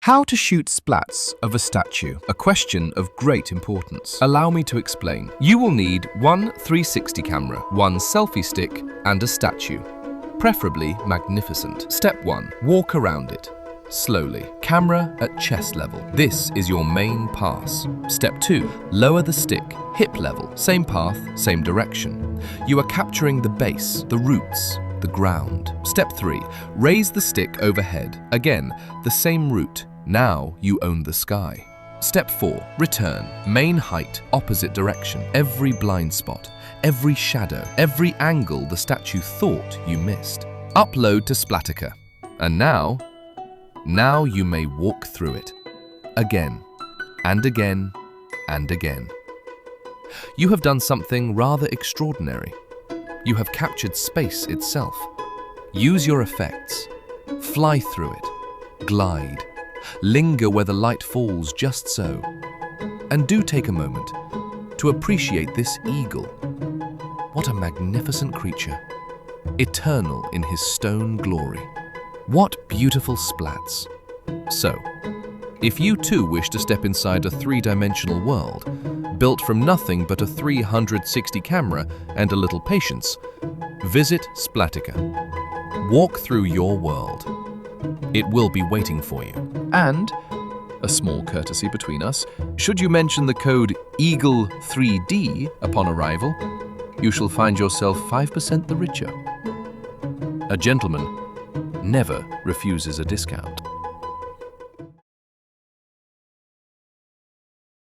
How to shoot splats of a statue, a question of great importance. Allow me to explain. You will need one 360 camera, one selfie stick, and a statue, preferably magnificent. Step 1. Walk around it. Slowly. Camera at chest level. This is your main pass. Step 2. Lower the stick, hip level. Same path, same direction. You are capturing the base, the roots, the ground. Step 3. Raise the stick overhead. Again, the same route. Now you own the sky. Step 4. Return. Main height, opposite direction. Every blind spot, every shadow, every angle the statue thought you missed. Upload to Splatica. And now you may walk through it. Again, and again, and again. You have done something rather extraordinary. You have captured space itself. Use your effects. Fly through it. Glide. Linger where the light falls just so. And do take a moment to appreciate this eagle. What a magnificent creature. Eternal in his stone glory. What beautiful splats. So, if you too wish to step inside a three-dimensional world, built from nothing but a 360 camera and a little patience, visit Splatica. Walk through your world. It will be waiting for you. And, a small courtesy between us, should you mention the code EAGLE3D upon arrival, you shall find yourself 5% the richer. A gentleman never refuses a discount.